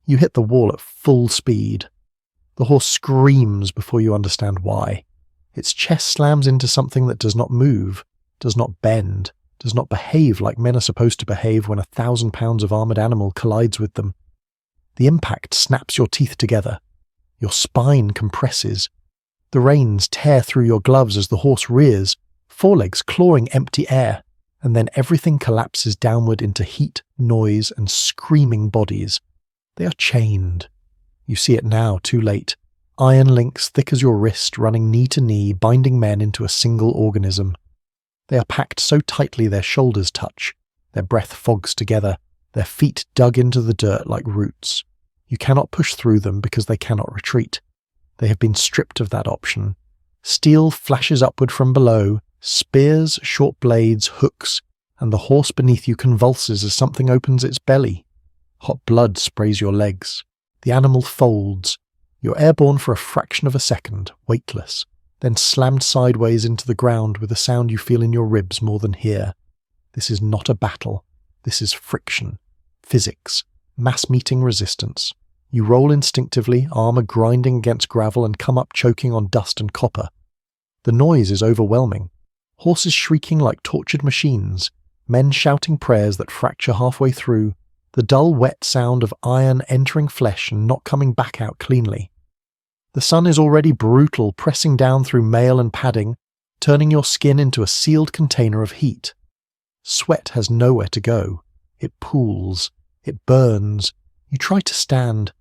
You hit the wall at full speed. The horse screams before you understand why. Its chest slams into something that does not move, does not bend, does not behave like men are supposed to behave when 1,000 pounds of armoured animal collides with them. The impact snaps your teeth together. Your spine compresses. The reins tear through your gloves as the horse rears, forelegs clawing empty air, and then everything collapses downward into heat, noise, and screaming bodies. They are chained. You see it now, too late. Iron links thick as your wrist running knee to knee, binding men into a single organism. They are packed so tightly their shoulders touch, their breath fogs together, their feet dug into the dirt like roots. You cannot push through them because they cannot retreat. They have been stripped of that option. Steel flashes upward from below, spears, short blades, hooks, and the horse beneath you convulses as something opens its belly. Hot blood sprays your legs. The animal folds. You're airborne for a fraction of a second, weightless, then slammed sideways into the ground with a sound you feel in your ribs more than hear. This is not a battle. This is friction, physics, mass-meeting resistance. You roll instinctively, armour grinding against gravel, and come up choking on dust and copper. The noise is overwhelming. Horses shrieking like tortured machines, men shouting prayers that fracture halfway through, the dull wet sound of iron entering flesh and not coming back out cleanly. The sun is already brutal, pressing down through mail and padding, turning your skin into a sealed container of heat. Sweat has nowhere to go. It pools. It burns. You try to stand.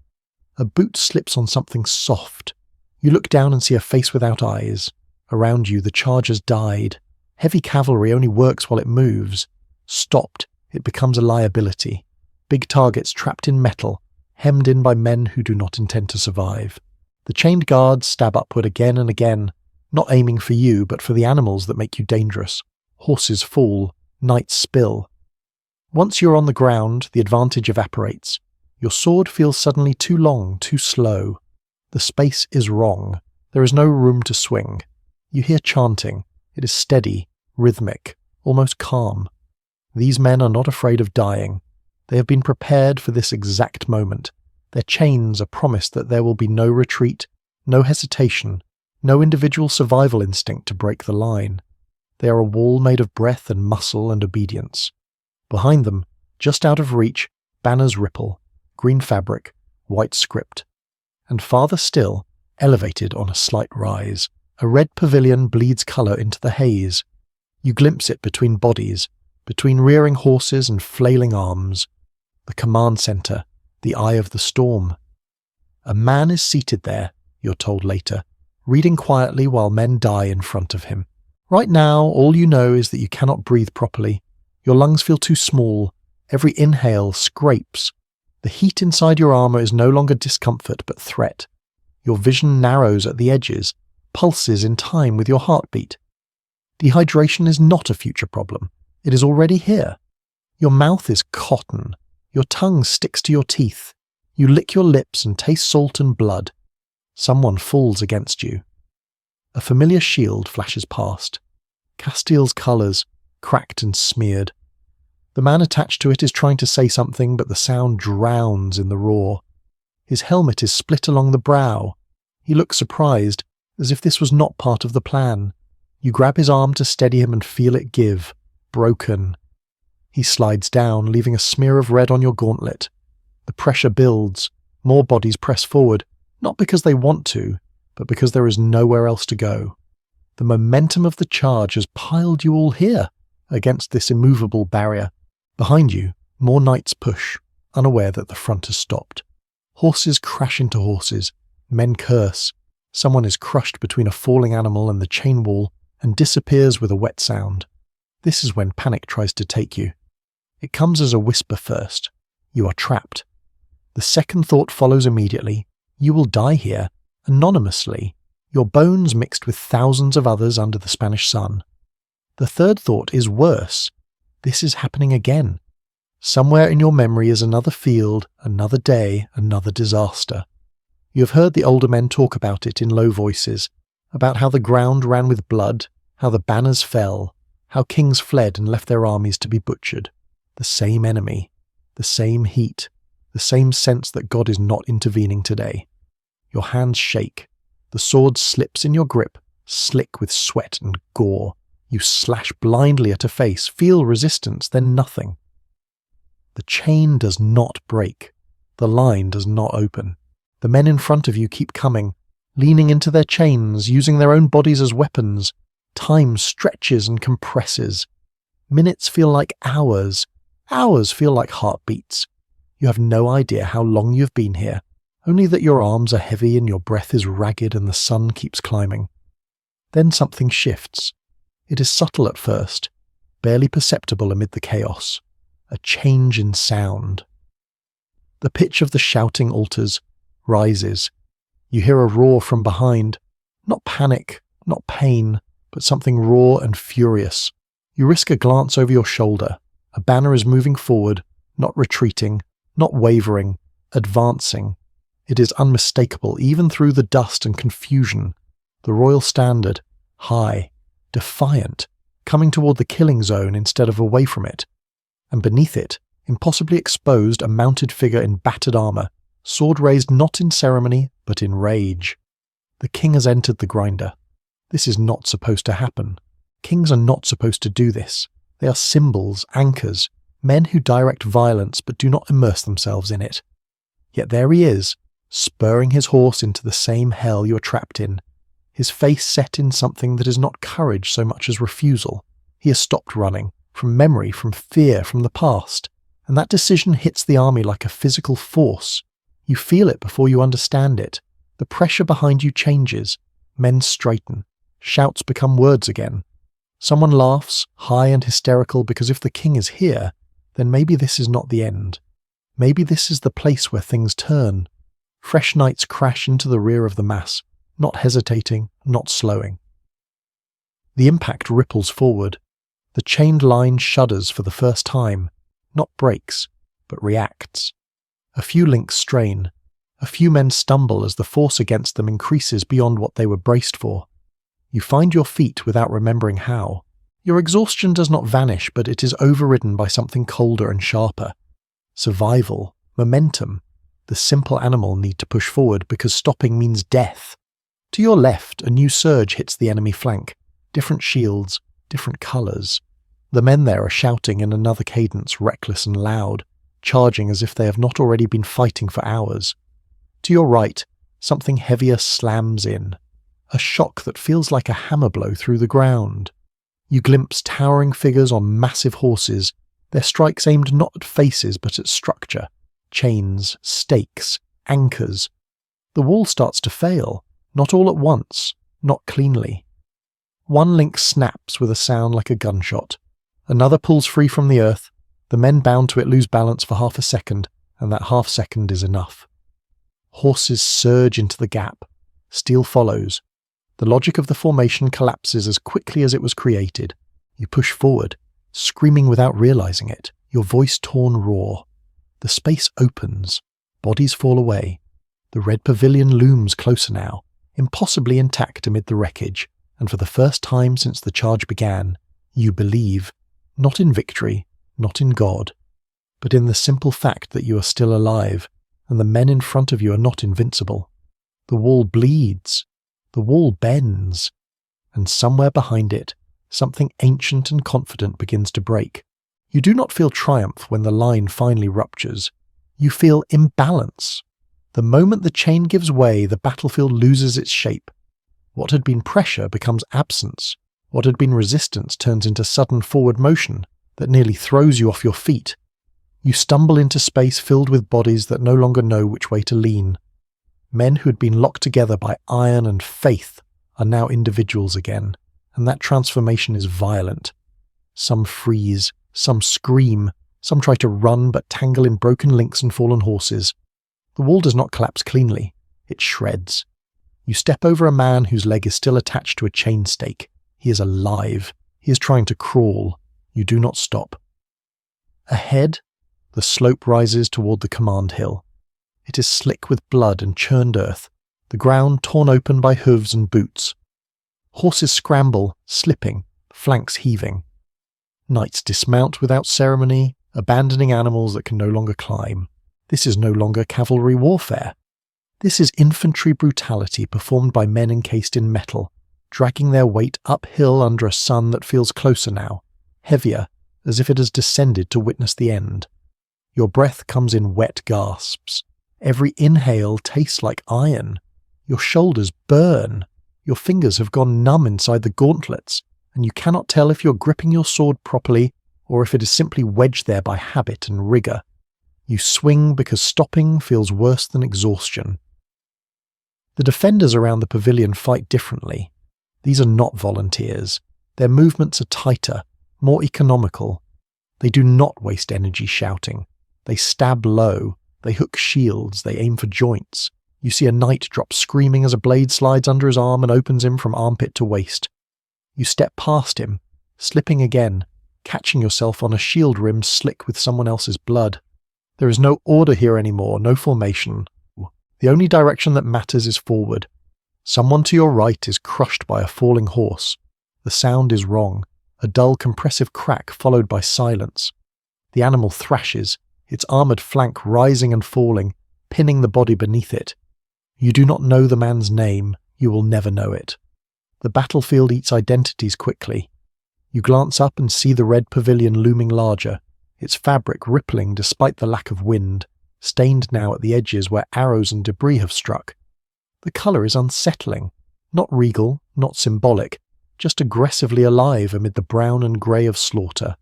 A boot slips on something soft. You look down and see a face without eyes. Around you, the charger's died. Heavy cavalry only works while it moves. Stopped, it becomes a liability. Big targets trapped in metal, hemmed in by men who do not intend to survive. The chained guards stab upward again and again, not aiming for you, but for the animals that make you dangerous. Horses fall. Knights spill. Once you're on the ground, the advantage evaporates. Your sword feels suddenly too long, too slow. The space is wrong. There is no room to swing. You hear chanting. It is steady, rhythmic, almost calm. These men are not afraid of dying. They have been prepared for this exact moment. Their chains are promised that there will be no retreat, no hesitation, no individual survival instinct to break the line. They are a wall made of breath and muscle and obedience. Behind them, just out of reach, banners ripple, green fabric, white script. And farther still, elevated on a slight rise, a red pavilion bleeds colour into the haze. You glimpse it between bodies, between rearing horses and flailing arms. The command centre, the eye of the storm. A man is seated there, you're told later, reading quietly while men die in front of him. Right now, all you know is that you cannot breathe properly. Your lungs feel too small. Every inhale scrapes. The heat inside your armour is no longer discomfort but threat. Your vision narrows at the edges, pulses in time with your heartbeat. Dehydration is not a future problem. It is already here. Your mouth is cotton. Your tongue sticks to your teeth. You lick your lips and taste salt and blood. Someone falls against you. A familiar shield flashes past. Castile's colours, cracked and smeared. The man attached to it is trying to say something, but the sound drowns in the roar. His helmet is split along the brow. He looks surprised, as if this was not part of the plan. You grab his arm to steady him and feel it give. Broken. He slides down, leaving a smear of red on your gauntlet. The pressure builds. More bodies press forward, not because they want to, but because there is nowhere else to go. The momentum of the charge has piled you all here, against this immovable barrier. Behind you, more knights push, unaware that the front has stopped. Horses crash into horses. Men curse. Someone is crushed between a falling animal and the chain wall and disappears with a wet sound. This is when panic tries to take you. It comes as a whisper first. You are trapped. The second thought follows immediately. You will die here, anonymously, your bones mixed with thousands of others under the Spanish sun. The third thought is worse. This is happening again. Somewhere in your memory is another field, another day, another disaster. You have heard the older men talk about it in low voices, about how the ground ran with blood, how the banners fell, how kings fled and left their armies to be butchered. The same enemy, the same heat, the same sense that God is not intervening today. Your hands shake. The sword slips in your grip, slick with sweat and gore. You slash blindly at a face, feel resistance, then nothing. The chain does not break. The line does not open. The men in front of you keep coming, leaning into their chains, using their own bodies as weapons. Time stretches and compresses. Minutes feel like hours. Hours feel like heartbeats. You have no idea how long you've been here, only that your arms are heavy and your breath is ragged and the sun keeps climbing. Then something shifts. It is subtle at first, barely perceptible amid the chaos. A change in sound. The pitch of the shouting alters, rises. You hear a roar from behind. Not panic, not pain, but something raw and furious. You risk a glance over your shoulder. A banner is moving forward, not retreating, not wavering, advancing. It is unmistakable even through the dust and confusion. The royal standard, high, defiant, coming toward the killing zone instead of away from it. And beneath it, impossibly exposed, a mounted figure in battered armour, sword raised not in ceremony, but in rage. The king has entered the grinder. This is not supposed to happen. Kings are not supposed to do this. They are symbols, anchors, men who direct violence but do not immerse themselves in it. Yet there he is, spurring his horse into the same hell you are trapped in, his face set in something that is not courage so much as refusal. He has stopped running, from memory, from fear, from the past, and that decision hits the army like a physical force. You feel it before you understand it. The pressure behind you changes. Men straighten. Shouts become words again. Someone laughs, high and hysterical, because if the king is here, then maybe this is not the end. Maybe this is the place where things turn. Fresh knights crash into the rear of the mass, not hesitating, not slowing. The impact ripples forward. The chained line shudders for the first time, not breaks, but reacts. A few links strain. A few men stumble as the force against them increases beyond what they were braced for. You find your feet without remembering how. Your exhaustion does not vanish, but it is overridden by something colder and sharper. Survival, momentum. The simple animal need to push forward because stopping means death. To your left, a new surge hits the enemy flank. Different shields, different colours. The men there are shouting in another cadence, reckless and loud, charging as if they have not already been fighting for hours. To your right, something heavier slams in. A shock that feels like a hammer blow through the ground. You glimpse towering figures on massive horses, their strikes aimed not at faces but at structure. Chains, stakes, anchors. The wall starts to fail, not all at once, not cleanly. One link snaps with a sound like a gunshot. Another pulls free from the earth. The men bound to it lose balance for half a second, and that half second is enough. Horses surge into the gap. Steel follows. The logic of the formation collapses as quickly as it was created. You push forward, screaming without realizing it, your voice torn raw. The space opens. Bodies fall away. The red pavilion looms closer now, impossibly intact amid the wreckage, and for the first time since the charge began, you believe, not in victory, not in God, but in the simple fact that you are still alive, and the men in front of you are not invincible. The wall bleeds. The wall bends. And somewhere behind it, something ancient and confident begins to break. You do not feel triumph when the line finally ruptures. You feel imbalance. The moment the chain gives way, the battlefield loses its shape. What had been pressure becomes absence. What had been resistance turns into sudden forward motion that nearly throws you off your feet. You stumble into space filled with bodies that no longer know which way to lean. Men who had been locked together by iron and faith are now individuals again, and that transformation is violent. Some freeze, some scream, some try to run but tangle in broken links and fallen horses. The wall does not collapse cleanly, it shreds. You step over a man whose leg is still attached to a chain stake. He is alive. He is trying to crawl. You do not stop. Ahead, the slope rises toward the command hill. It is slick with blood and churned earth, the ground torn open by hooves and boots. Horses scramble, slipping, flanks heaving. Knights dismount without ceremony, abandoning animals that can no longer climb. This is no longer cavalry warfare. This is infantry brutality performed by men encased in metal, dragging their weight uphill under a sun that feels closer now, heavier, as if it has descended to witness the end. Your breath comes in wet gasps. Every inhale tastes like iron. Your shoulders burn. Your fingers have gone numb inside the gauntlets, and you cannot tell if you're gripping your sword properly or if it is simply wedged there by habit and rigour. You swing because stopping feels worse than exhaustion. The defenders around the pavilion fight differently. These are not volunteers. Their movements are tighter, more economical. They do not waste energy shouting. They stab low. They hook shields. They aim for joints. You see a knight drop screaming as a blade slides under his arm and opens him from armpit to waist. You step past him, slipping again, catching yourself on a shield rim slick with someone else's blood. There is no order here anymore, no formation. The only direction that matters is forward. Someone to your right is crushed by a falling horse. The sound is wrong, a dull compressive crack followed by silence. The animal thrashes, its armoured flank rising and falling, pinning the body beneath it. You do not know the man's name, you will never know it. The battlefield eats identities quickly. You glance up and see the red pavilion looming larger, its fabric rippling despite the lack of wind, stained now at the edges where arrows and debris have struck. The colour is unsettling, not regal, not symbolic, just aggressively alive amid the brown and grey of slaughter.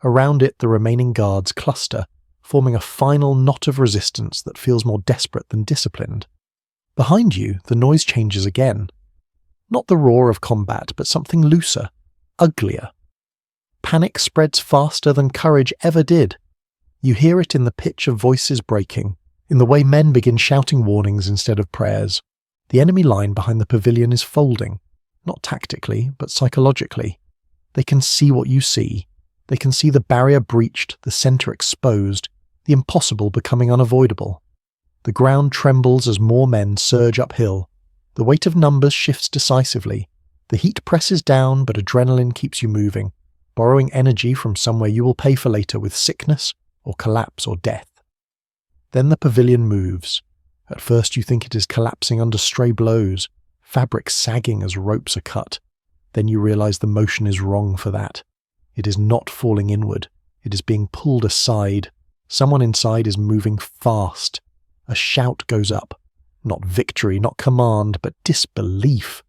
Around it the remaining guards cluster, forming a final knot of resistance that feels more desperate than disciplined. Behind you, the noise changes again. Not the roar of combat, but something looser, uglier. Panic spreads faster than courage ever did. You hear it in the pitch of voices breaking, in the way men begin shouting warnings instead of prayers. The enemy line behind the pavilion is folding, not tactically, but psychologically. They can see what you see. They can see the barrier breached, the centre exposed, the impossible becoming unavoidable. The ground trembles as more men surge uphill. The weight of numbers shifts decisively. The heat presses down, but adrenaline keeps you moving, borrowing energy from somewhere you will pay for later with sickness or collapse or death. Then the pavilion moves. At first you think it is collapsing under stray blows, fabric sagging as ropes are cut. Then you realise the motion is wrong for that. It is not falling inward. It is being pulled aside. Someone inside is moving fast. A shout goes up. Not victory, not command, but disbelief.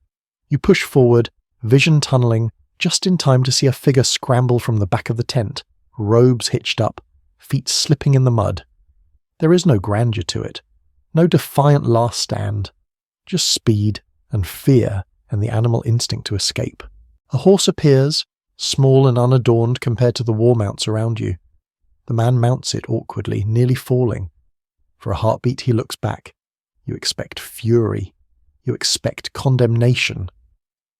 You push forward, vision tunnelling, just in time to see a figure scramble from the back of the tent, robes hitched up, feet slipping in the mud. There is no grandeur to it, no defiant last stand, just speed and fear and the animal instinct to escape. A horse appears, small and unadorned compared to the war mounts around you. The man mounts it awkwardly, nearly falling. For a heartbeat he looks back. You expect fury. You expect condemnation.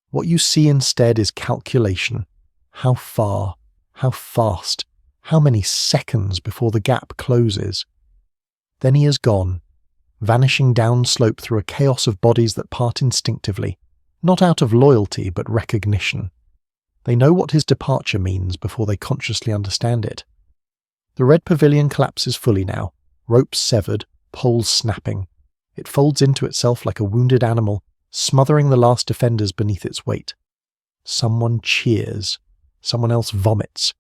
What you see instead is calculation. How far? How fast? How many seconds before the gap closes? Then he is gone, vanishing downslope through a chaos of bodies that part instinctively, not out of loyalty but recognition. They know what his departure means before they consciously understand it. The red pavilion collapses fully now, ropes severed, poles snapping. It folds into itself like a wounded animal, smothering the last defenders beneath its weight. Someone cheers. Someone else vomits.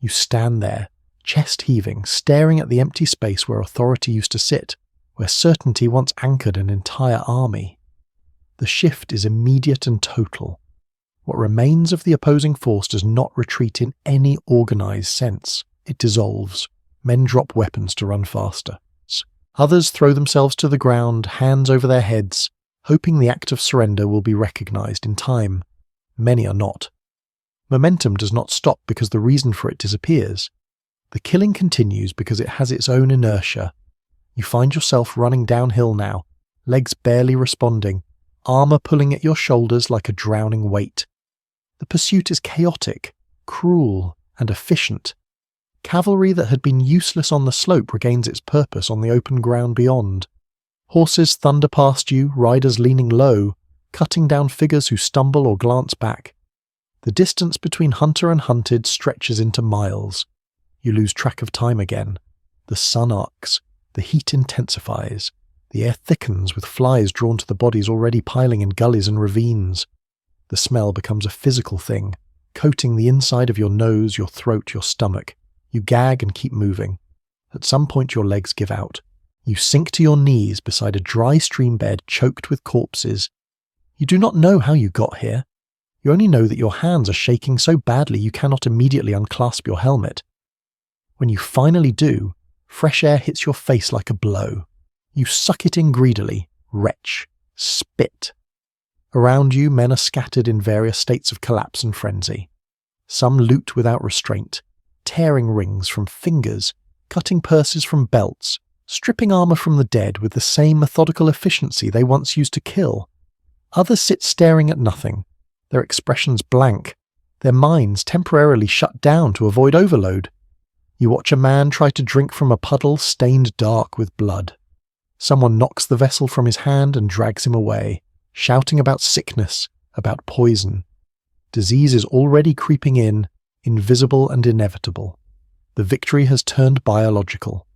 You stand there, chest heaving, staring at the empty space where authority used to sit, where certainty once anchored an entire army. The shift is immediate and total. What remains of the opposing force does not retreat in any organised sense. It dissolves. Men drop weapons to run faster. Others throw themselves to the ground, hands over their heads, hoping the act of surrender will be recognised in time. Many are not. Momentum does not stop because the reason for it disappears. The killing continues because it has its own inertia. You find yourself running downhill now, legs barely responding, armour pulling at your shoulders like a drowning weight. The pursuit is chaotic, cruel, and efficient. Cavalry that had been useless on the slope regains its purpose on the open ground beyond. Horses thunder past you, riders leaning low, cutting down figures who stumble or glance back. The distance between hunter and hunted stretches into miles. You lose track of time again. The sun arcs. The heat intensifies. The air thickens with flies drawn to the bodies already piling in gullies and ravines. The smell becomes a physical thing, coating the inside of your nose, your throat, your stomach. You gag and keep moving. At some point your legs give out. You sink to your knees beside a dry stream bed choked with corpses. You do not know how you got here. You only know that your hands are shaking so badly you cannot immediately unclasp your helmet. When you finally do, fresh air hits your face like a blow. You suck it in greedily, retch, spit. Around you, men are scattered in various states of collapse and frenzy. Some loot without restraint, tearing rings from fingers, cutting purses from belts, stripping armor from the dead with the same methodical efficiency they once used to kill. Others sit staring at nothing, their expressions blank, their minds temporarily shut down to avoid overload. You watch a man try to drink from a puddle stained dark with blood. Someone knocks the vessel from his hand and drags him away, shouting about sickness, about poison. Disease is already creeping in, invisible and inevitable. The victory has turned biological.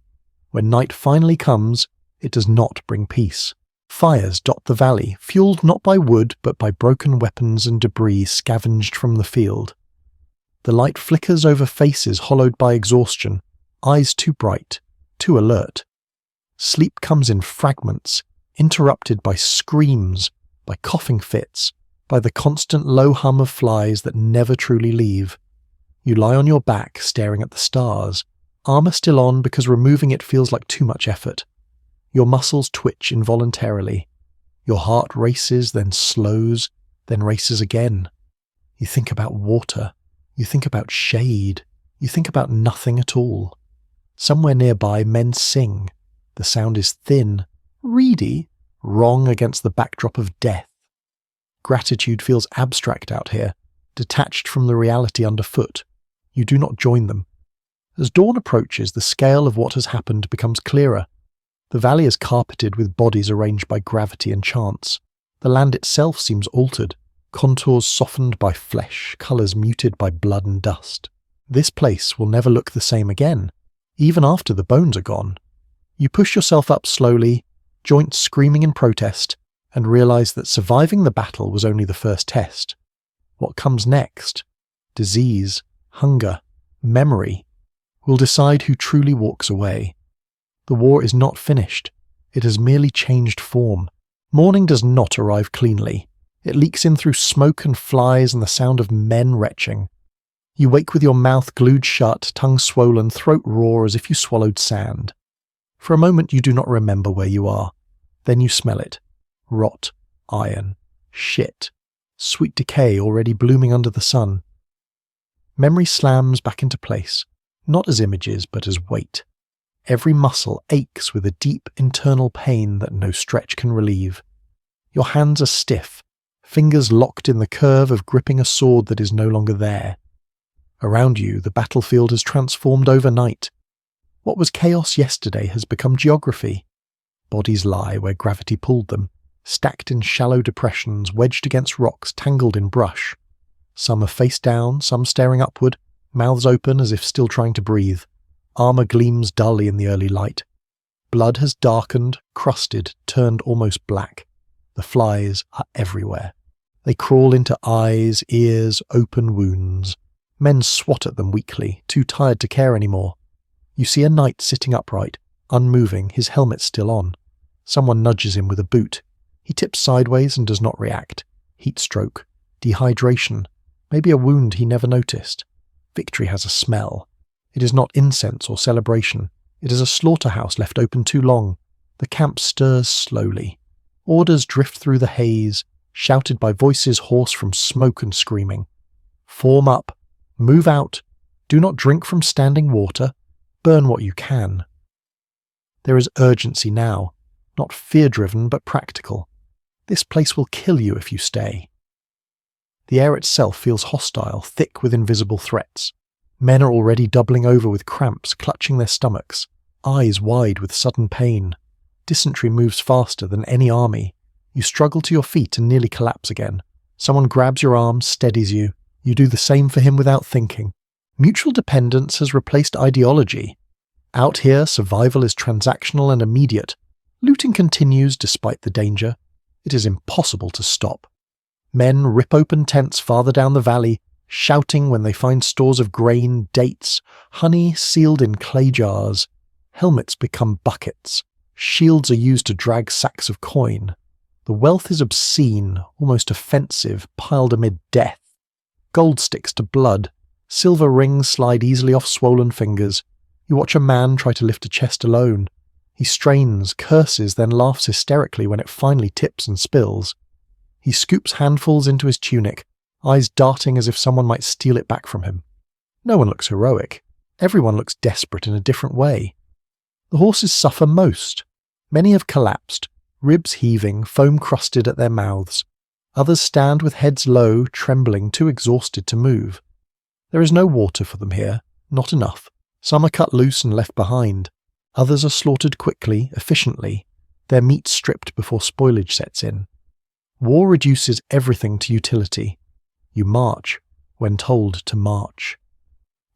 When night finally comes, it does not bring peace. Fires dot the valley, fueled not by wood but by broken weapons and debris scavenged from the field. The light flickers over faces hollowed by exhaustion, eyes too bright, too alert. Sleep comes in fragments, interrupted by screams, by coughing fits, by the constant low hum of flies that never truly leave. You lie on your back staring at the stars, armor still on because removing it feels like too much effort. Your muscles twitch involuntarily. Your heart races, then slows, then races again. You think about water. You think about shade. You think about nothing at all. Somewhere nearby, men sing. The sound is thin, reedy, wrong against the backdrop of death. Gratitude feels abstract out here, detached from the reality underfoot. You do not join them. As dawn approaches, the scale of what has happened becomes clearer. The valley is carpeted with bodies arranged by gravity and chance. The land itself seems altered, contours softened by flesh, colours muted by blood and dust. This place will never look the same again, even after the bones are gone. You push yourself up slowly, joints screaming in protest, and realise that surviving the battle was only the first test. What comes next, disease, hunger, memory, will decide who truly walks away. The war is not finished. It has merely changed form. Morning does not arrive cleanly. It leaks in through smoke and flies and the sound of men retching. You wake with your mouth glued shut, tongue swollen, throat raw as if you swallowed sand. For a moment you do not remember where you are. Then you smell it. Rot, iron, shit, sweet decay already blooming under the sun. Memory slams back into place, not as images but as weight. Every muscle aches with a deep internal pain that no stretch can relieve. Your hands are stiff, fingers locked in the curve of gripping a sword that is no longer there. Around you, the battlefield has transformed overnight. What was chaos yesterday has become geography. Bodies lie where gravity pulled them, stacked in shallow depressions, wedged against rocks, tangled in brush. Some are face down, some staring upward, mouths open as if still trying to breathe. Armor gleams dully in the early light. Blood has darkened, crusted, turned almost black. The flies are everywhere. They crawl into eyes, ears, open wounds. Men swat at them weakly, too tired to care anymore. You see a knight sitting upright, unmoving, his helmet still on. Someone nudges him with a boot. He tips sideways and does not react. Heat stroke, dehydration, maybe a wound he never noticed. Victory has a smell. It is not incense or celebration. It is a slaughterhouse left open too long. The camp stirs slowly. Orders drift through the haze, shouted by voices hoarse from smoke and screaming. Form up. Move out. Do not drink from standing water. Burn what you can. There is urgency now, not fear-driven but practical. This place will kill you if you stay. The air itself feels hostile, thick with invisible threats. Men are already doubling over with cramps, clutching their stomachs, eyes wide with sudden pain. Dysentery moves faster than any army. You struggle to your feet and nearly collapse again. Someone grabs your arm, steadies you. You do the same for him without thinking. Mutual dependence has replaced ideology. Out here, survival is transactional and immediate. Looting continues despite the danger. It is impossible to stop. Men rip open tents farther down the valley, shouting when they find stores of grain, dates, honey sealed in clay jars. Helmets become buckets. Shields are used to drag sacks of coin. The wealth is obscene, almost offensive, piled amid death. Gold sticks to blood. Silver rings slide easily off swollen fingers. You watch a man try to lift a chest alone. He strains, curses, then laughs hysterically when it finally tips and spills. He scoops handfuls into his tunic, eyes darting as if someone might steal it back from him. No one looks heroic. Everyone looks desperate in a different way. The horses suffer most. Many have collapsed, ribs heaving, foam crusted at their mouths. Others stand with heads low, trembling, too exhausted to move. There is no water for them here, not enough. Some are cut loose and left behind. Others are slaughtered quickly, efficiently, their meat stripped before spoilage sets in. War reduces everything to utility. You march when told to march.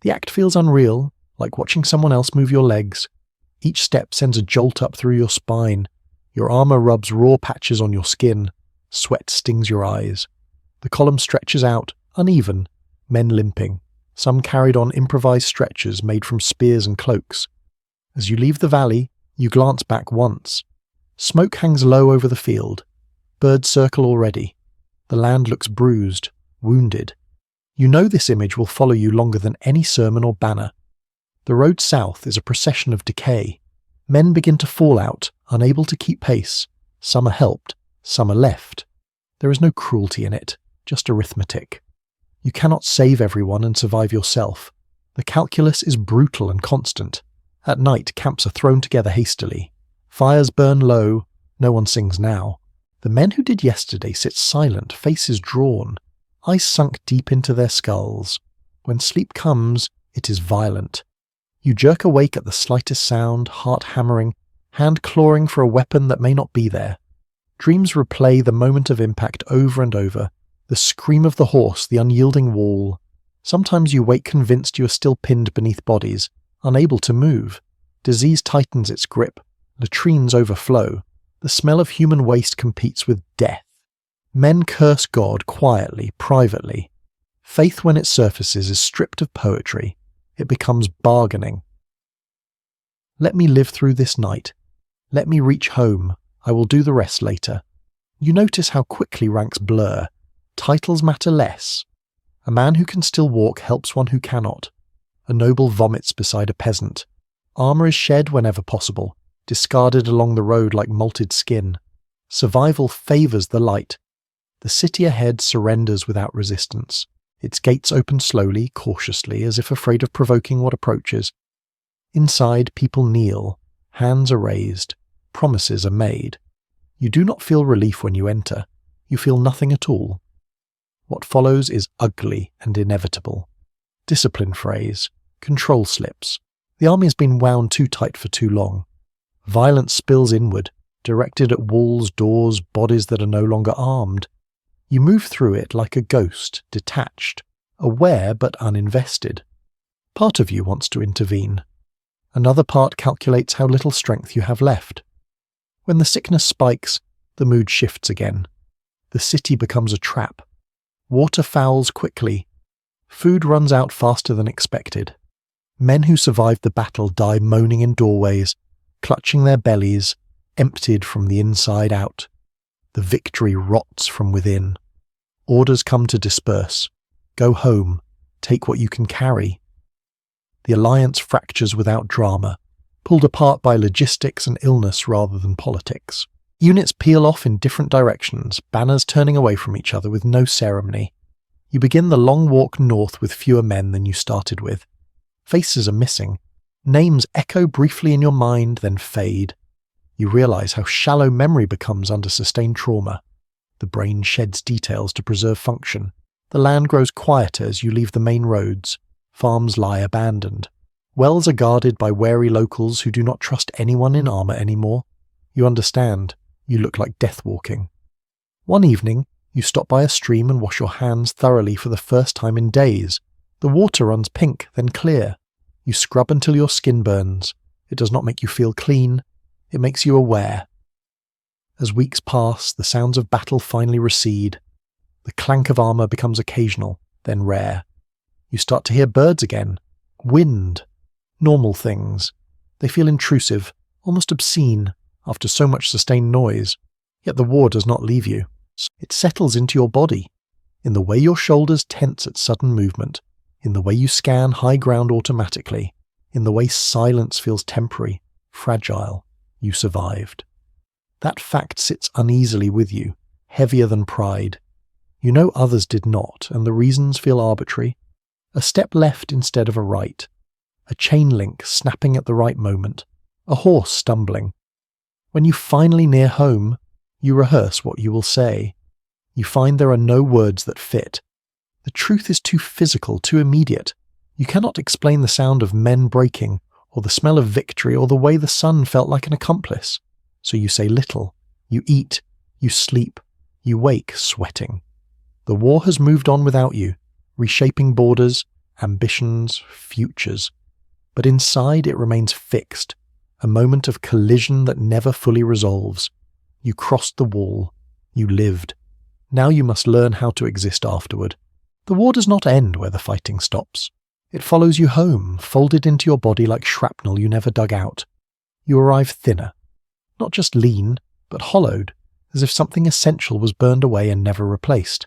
The act feels unreal, like watching someone else move your legs. Each step sends a jolt up through your spine. Your armor rubs raw patches on your skin. Sweat stings your eyes. The column stretches out, uneven, men limping. Some carried on improvised stretchers made from spears and cloaks. As you leave the valley, you glance back once. Smoke hangs low over the field. Birds circle already. The land looks bruised, wounded. You know this image will follow you longer than any sermon or banner. The road south is a procession of decay. Men begin to fall out, unable to keep pace. Some are helped, some are left. There is no cruelty in it, just arithmetic. You cannot save everyone and survive yourself. The calculus is brutal and constant. At night, camps are thrown together hastily. Fires burn low. No one sings now. The men who did yesterday sit silent, faces drawn, eyes sunk deep into their skulls. When sleep comes, it is violent. You jerk awake at the slightest sound, heart hammering, hand clawing for a weapon that may not be there. Dreams replay the moment of impact over and over. The scream of the horse, the unyielding wall. Sometimes you wake convinced you are still pinned beneath bodies, unable to move. Disease tightens its grip. Latrines overflow. The smell of human waste competes with death. Men curse God quietly, privately. Faith, when it surfaces, is stripped of poetry. It becomes bargaining. Let me live through this night. Let me reach home. I will do the rest later. You notice how quickly ranks blur. Titles matter less. A man who can still walk helps one who cannot. A noble vomits beside a peasant. Armour is shed whenever possible, discarded along the road like molted skin. Survival favours the light. The city ahead surrenders without resistance. Its gates open slowly, cautiously, as if afraid of provoking what approaches. Inside, people kneel. Hands are raised. Promises are made. You do not feel relief when you enter. You feel nothing at all. What follows is ugly and inevitable. Discipline phrase. Control slips. The army has been wound too tight for too long. Violence spills inward, directed at walls, doors, bodies that are no longer armed. You move through it like a ghost, detached, aware but uninvested. Part of you wants to intervene. Another part calculates how little strength you have left. When the sickness spikes, the mood shifts again. The city becomes a trap. Water fouls quickly. Food runs out faster than expected. Men who survived the battle die moaning in doorways, clutching their bellies, emptied from the inside out. The victory rots from within. Orders come to disperse. Go home. Take what you can carry. The alliance fractures without drama, pulled apart by logistics and illness rather than politics. Units peel off in different directions, banners turning away from each other with no ceremony. You begin the long walk north with fewer men than you started with. Faces are missing. Names echo briefly in your mind, then fade. You realize how shallow memory becomes under sustained trauma. The brain sheds details to preserve function. The land grows quieter as you leave the main roads. Farms lie abandoned. Wells are guarded by wary locals who do not trust anyone in armour anymore. You understand. You look like death walking. One evening, you stop by a stream and wash your hands thoroughly for the first time in days. The water runs pink, then clear. You scrub until your skin burns. It does not make you feel clean. It makes you aware. As weeks pass, the sounds of battle finally recede. The clank of armour becomes occasional, then rare. You start to hear birds again. Wind. Normal things. They feel intrusive, almost obscene, after so much sustained noise. Yet the war does not leave you. It settles into your body, in the way your shoulders tense at sudden movement, in the way you scan high ground automatically, in the way silence feels temporary, fragile. You survived. That fact sits uneasily with you, heavier than pride. You know others did not, and the reasons feel arbitrary. A step left instead of a right. A chain link snapping at the right moment. A horse stumbling. When you finally near home, you rehearse what you will say. You find there are no words that fit. The truth is too physical, too immediate. You cannot explain the sound of men breaking, or the smell of victory, or the way the sun felt like an accomplice. So you say little. You eat. You sleep. You wake sweating. The war has moved on without you, reshaping borders, ambitions, futures. But inside it remains fixed, a moment of collision that never fully resolves. You crossed the wall. You lived. Now you must learn how to exist afterward. The war does not end where the fighting stops. It follows you home, folded into your body like shrapnel you never dug out. You arrive thinner. Not just lean, but hollowed, as if something essential was burned away and never replaced.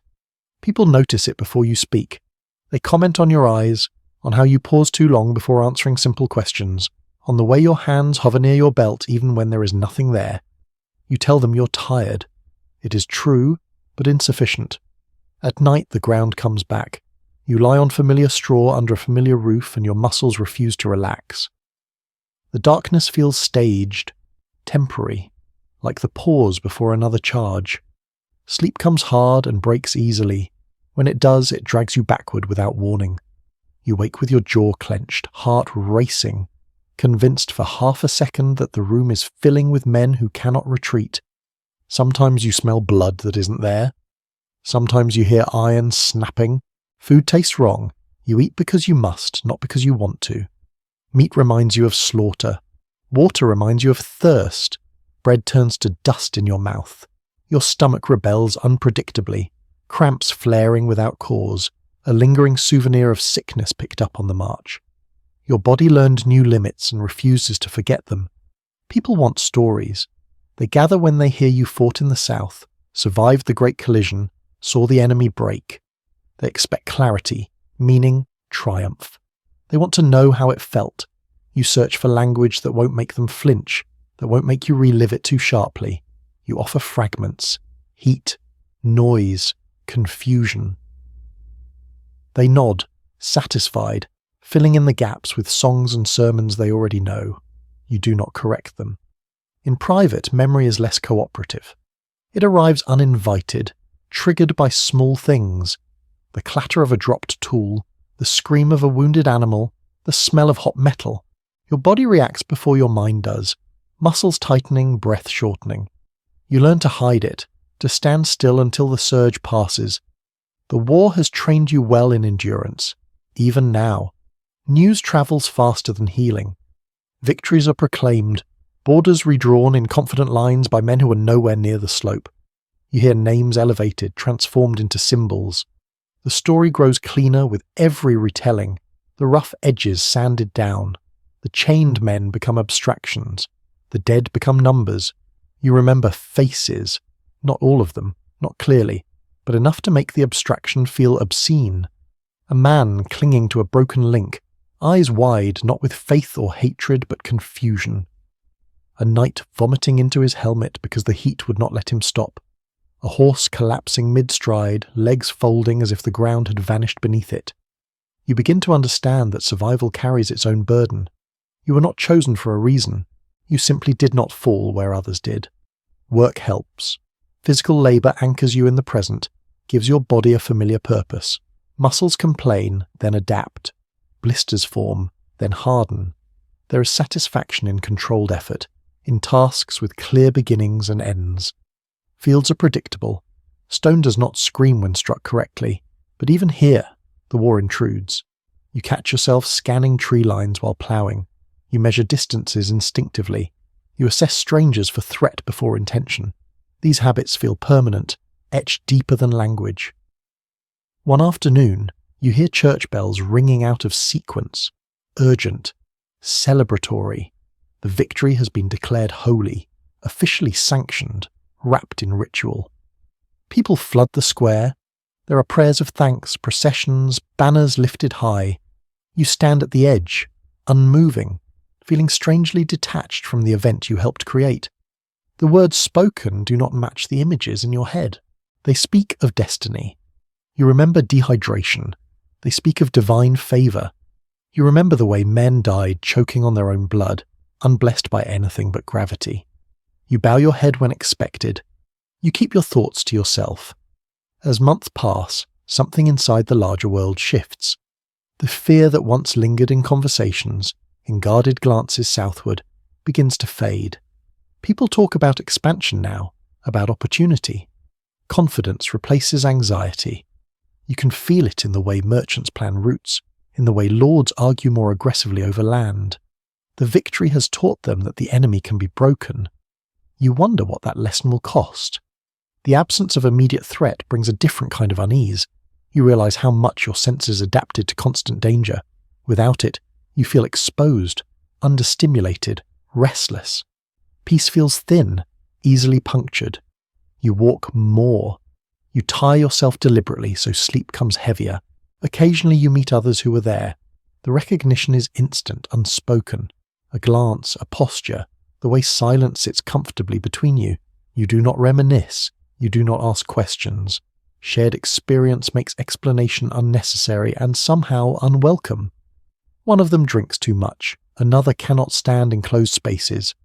People notice it before you speak. They comment on your eyes, on how you pause too long before answering simple questions, on the way your hands hover near your belt even when there is nothing there. You tell them you're tired. It is true, but insufficient. At night the ground comes back. You lie on familiar straw under a familiar roof and your muscles refuse to relax. The darkness feels staged, temporary, like the pause before another charge. Sleep comes hard and breaks easily. When it does, it drags you backward without warning. You wake with your jaw clenched, heart racing, convinced for half a second that the room is filling with men who cannot retreat. Sometimes you smell blood that isn't there. Sometimes you hear iron snapping. Food tastes wrong. You eat because you must, not because you want to. Meat reminds you of slaughter. Water reminds you of thirst. Bread turns to dust in your mouth. Your stomach rebels unpredictably, cramps flaring without cause, a lingering souvenir of sickness picked up on the march. Your body learned new limits and refuses to forget them. People want stories. They gather when they hear you fought in the south, survived the great collision, saw the enemy break. They expect clarity, meaning, triumph. They want to know how it felt. You search for language that won't make them flinch, that won't make you relive it too sharply. You offer fragments, heat, noise, confusion. They nod, satisfied, filling in the gaps with songs and sermons they already know. You do not correct them. In private, memory is less cooperative. It arrives uninvited, triggered by small things. The clatter of a dropped tool, the scream of a wounded animal, the smell of hot metal. Your body reacts before your mind does, muscles tightening, breath shortening. You learn to hide it, to stand still until the surge passes. The war has trained you well in endurance, even now. News travels faster than healing. Victories are proclaimed, borders redrawn in confident lines by men who are nowhere near the slope. You hear names elevated, transformed into symbols. The story grows cleaner with every retelling, the rough edges sanded down. The chained men become abstractions. The dead become numbers. You remember faces, not all of them, not clearly, but enough to make the abstraction feel obscene. A man clinging to a broken link, eyes wide, not with faith or hatred, but confusion. A knight vomiting into his helmet because the heat would not let him stop. A horse collapsing mid-stride, legs folding as if the ground had vanished beneath it. You begin to understand that survival carries its own burden. You were not chosen for a reason. You simply did not fall where others did. Work helps. Physical labour anchors you in the present, gives your body a familiar purpose. Muscles complain, then adapt. Blisters form, then harden. There is satisfaction in controlled effort, in tasks with clear beginnings and ends. Fields are predictable. Stone does not scream when struck correctly, but even here, the war intrudes. You catch yourself scanning tree lines while ploughing. You measure distances instinctively. You assess strangers for threat before intention. These habits feel permanent, etched deeper than language. One afternoon, you hear church bells ringing out of sequence, urgent, celebratory. The victory has been declared holy, officially sanctioned, wrapped in ritual. People flood the square. There are prayers of thanks, processions, banners lifted high. You stand at the edge, unmoving, feeling strangely detached from the event you helped create. The words spoken do not match the images in your head. They speak of destiny. You remember dehydration. They speak of divine favour. You remember the way men died choking on their own blood, unblessed by anything but gravity. You bow your head when expected. You keep your thoughts to yourself. As months pass, something inside the larger world shifts. The fear that once lingered in conversations, in guarded glances southward, begins to fade. People talk about expansion now, about opportunity. Confidence replaces anxiety. You can feel it in the way merchants plan routes, in the way lords argue more aggressively over land. The victory has taught them that the enemy can be broken. You wonder what that lesson will cost. The absence of immediate threat brings a different kind of unease. You realize how much your senses adapted to constant danger. Without it, you feel exposed, understimulated, restless. Peace feels thin, easily punctured. You walk more. You tie yourself deliberately so sleep comes heavier. Occasionally you meet others who are there. The recognition is instant, unspoken. A glance, a posture, the way silence sits comfortably between you. You do not reminisce. You do not ask questions. Shared experience makes explanation unnecessary and somehow unwelcome. One of them drinks too much. Another cannot stand in closed spaces.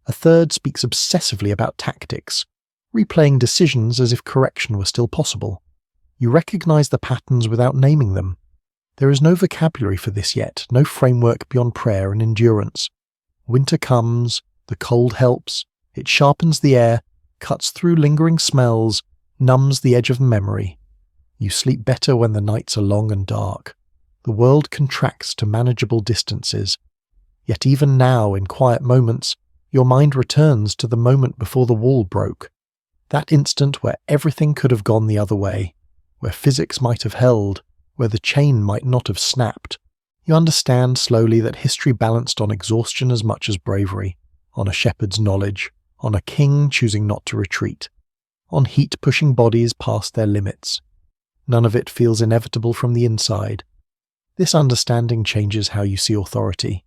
A third speaks obsessively about tactics, replaying decisions as if correction were still possible. You recognize the patterns without naming them. There is no vocabulary for this yet, no framework beyond prayer and endurance. Winter comes, the cold helps, it sharpens the air, cuts through lingering smells, numbs the edge of memory. You sleep better when the nights are long and dark. The world contracts to manageable distances. Yet even now, in quiet moments, your mind returns to the moment before the wall broke. That instant where everything could have gone the other way, where physics might have held, where the chain might not have snapped. You understand slowly that history balanced on exhaustion as much as bravery, on a shepherd's knowledge, on a king choosing not to retreat, on heat pushing bodies past their limits. None of it feels inevitable from the inside. This understanding changes how you see authority.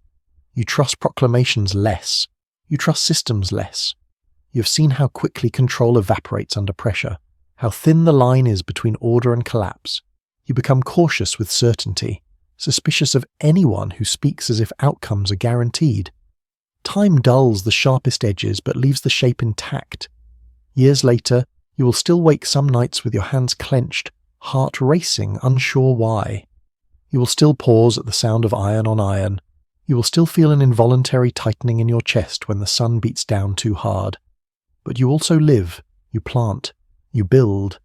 You trust proclamations less. You trust systems less. You have seen how quickly control evaporates under pressure, how thin the line is between order and collapse. You become cautious with certainty, suspicious of anyone who speaks as if outcomes are guaranteed. Time dulls the sharpest edges but leaves the shape intact. Years later, you will still wake some nights with your hands clenched, heart racing, unsure why. You will still pause at the sound of iron on iron. You will still feel an involuntary tightening in your chest when the sun beats down too hard. But you also live, you plant, you build.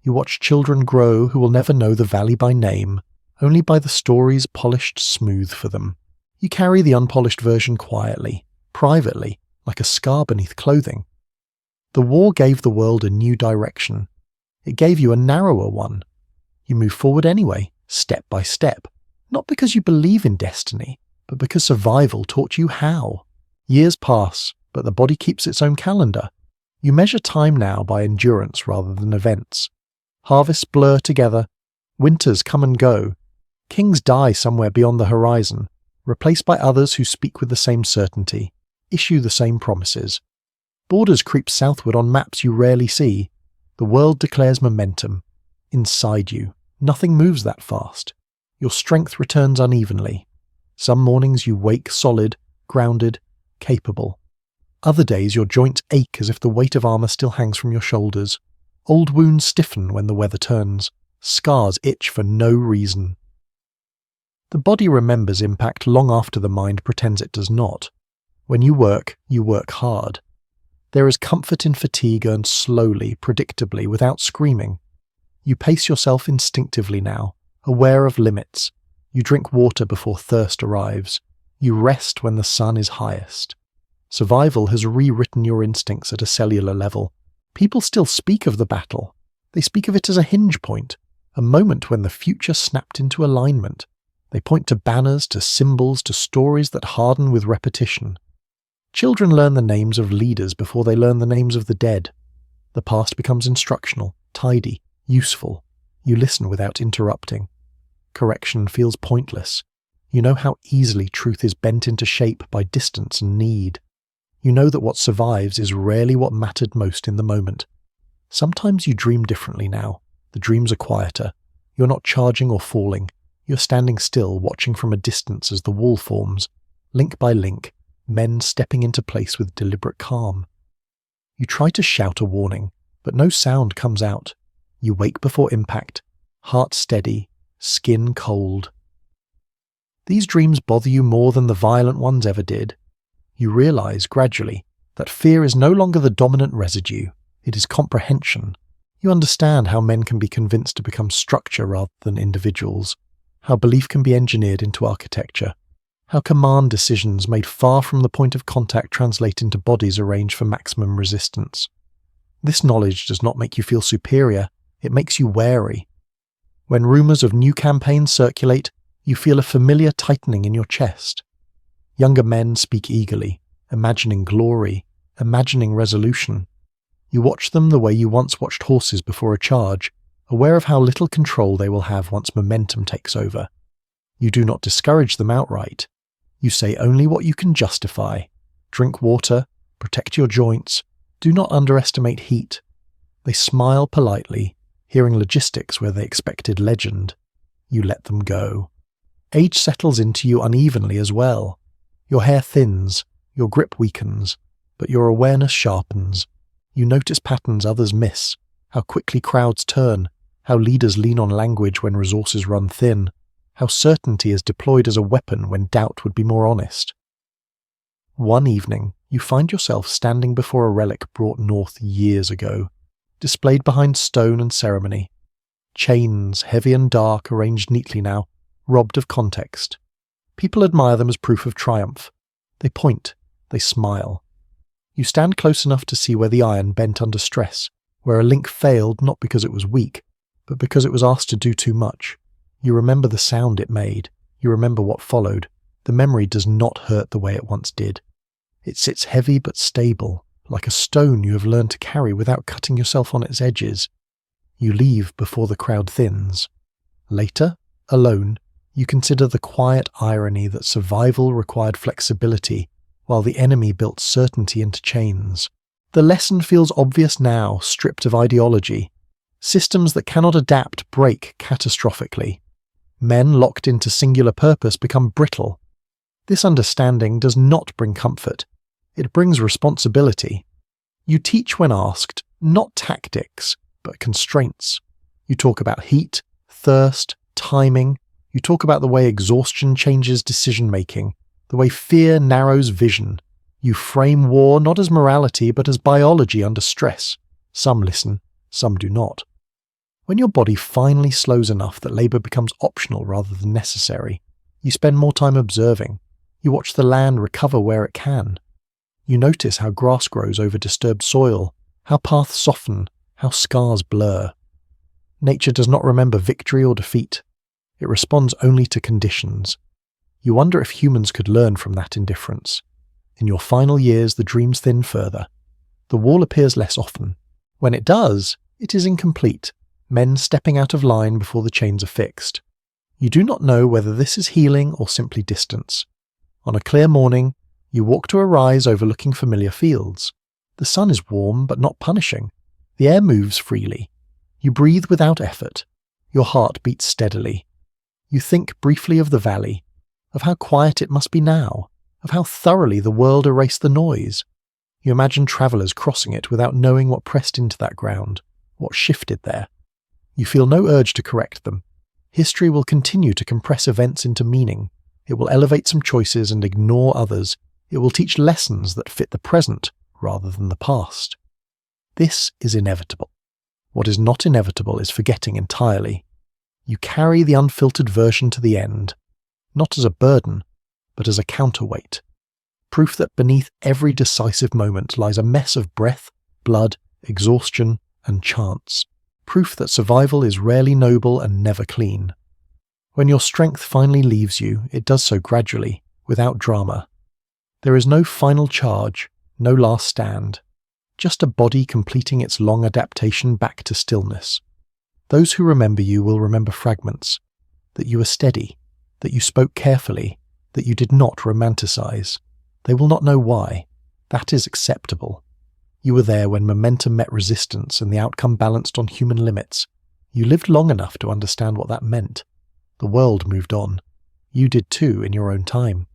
You watch children grow who will never know the valley by name, only by the stories polished smooth for them. You carry the unpolished version quietly, privately, like a scar beneath clothing. The war gave the world a new direction. It gave you a narrower one. You move forward anyway, step by step, not because you believe in destiny, but because survival taught you how. Years pass, but the body keeps its own calendar. You measure time now by endurance rather than events. Harvests blur together. Winters come and go. Kings die somewhere beyond the horizon, replaced by others who speak with the same certainty, issue the same promises. Borders creep southward on maps you rarely see. The world declares momentum. Inside you, nothing moves that fast. Your strength returns unevenly. Some mornings you wake solid, grounded, capable. Other days your joints ache as if the weight of armour still hangs from your shoulders. Old wounds stiffen when the weather turns. Scars itch for no reason. The body remembers impact long after the mind pretends it does not. When you work hard. There is comfort in fatigue earned slowly, predictably, without screaming. You pace yourself instinctively now, aware of limits. You drink water before thirst arrives. You rest when the sun is highest. Survival has rewritten your instincts at a cellular level. People still speak of the battle. They speak of it as a hinge point, a moment when the future snapped into alignment. They point to banners, to symbols, to stories that harden with repetition. Children learn the names of leaders before they learn the names of the dead. The past becomes instructional, tidy, useful. You listen without interrupting. Correction feels pointless. You know how easily truth is bent into shape by distance and need. You know that what survives is rarely what mattered most in the moment. Sometimes you dream differently now. The dreams are quieter. You're not charging or falling. You're standing still, watching from a distance as the wall forms, link by link, men stepping into place with deliberate calm. You try to shout a warning, but no sound comes out. You wake before impact, heart steady, skin cold. These dreams bother you more than the violent ones ever did. You realize gradually that fear is no longer the dominant residue. It is comprehension. You understand how men can be convinced to become structure rather than individuals, how belief can be engineered into architecture, how command decisions made far from the point of contact translate into bodies arranged for maximum resistance. This knowledge does not make you feel superior, it makes you wary. When rumors of new campaigns circulate, you feel a familiar tightening in your chest. Younger men speak eagerly, imagining glory, imagining resolution. You watch them the way you once watched horses before a charge, aware of how little control they will have once momentum takes over. You do not discourage them outright. You say only what you can justify. Drink water, protect your joints, do not underestimate heat. They smile politely, hearing logistics where they expected legend. You let them go. Age settles into you unevenly as well. Your hair thins, your grip weakens, but your awareness sharpens. You notice patterns others miss, how quickly crowds turn, how leaders lean on language when resources run thin, how certainty is deployed as a weapon when doubt would be more honest. One evening, you find yourself standing before a relic brought north years ago, displayed behind stone and ceremony. Chains, heavy and dark, arranged neatly now, robbed of context. People admire them as proof of triumph. They point, they smile. You stand close enough to see where the iron bent under stress, where a link failed not because it was weak, but because it was asked to do too much. You remember the sound it made. You remember what followed. The memory does not hurt the way it once did. It sits heavy but stable, like a stone you have learned to carry without cutting yourself on its edges. You leave before the crowd thins. Later, alone, you consider the quiet irony that survival required flexibility, while the enemy built certainty into chains. The lesson feels obvious now, stripped of ideology. Systems that cannot adapt break catastrophically. Men locked into singular purpose become brittle. This understanding does not bring comfort. It brings responsibility. You teach when asked, not tactics, but constraints. You talk about heat, thirst, timing. You talk about the way exhaustion changes decision-making, the way fear narrows vision. You frame war not as morality but as biology under stress. Some listen, some do not. When your body finally slows enough that labour becomes optional rather than necessary, you spend more time observing. You watch the land recover where it can. You notice how grass grows over disturbed soil, how paths soften, how scars blur. Nature does not remember victory or defeat. It responds only to conditions. You wonder if humans could learn from that indifference. In your final years, the dreams thin further. The wall appears less often. When it does, it is incomplete, men stepping out of line before the chains are fixed. You do not know whether this is healing or simply distance. On a clear morning, you walk to a rise overlooking familiar fields. The sun is warm but not punishing. The air moves freely. You breathe without effort. Your heart beats steadily. You think briefly of the valley, of how quiet it must be now, of how thoroughly the world erased the noise. You imagine travellers crossing it without knowing what pressed into that ground, what shifted there. You feel no urge to correct them. History will continue to compress events into meaning. It will elevate some choices and ignore others. It will teach lessons that fit the present rather than the past. This is inevitable. What is not inevitable is forgetting entirely. You carry the unfiltered version to the end, not as a burden, but as a counterweight. Proof that beneath every decisive moment lies a mess of breath, blood, exhaustion, and chance. Proof that survival is rarely noble and never clean. When your strength finally leaves you, it does so gradually, without drama. There is no final charge, no last stand, just a body completing its long adaptation back to stillness. Those who remember you will remember fragments, that you were steady, that you spoke carefully, that you did not romanticize. They will not know why. That is acceptable. You were there when momentum met resistance and the outcome balanced on human limits. You lived long enough to understand what that meant. The world moved on. You did too in your own time.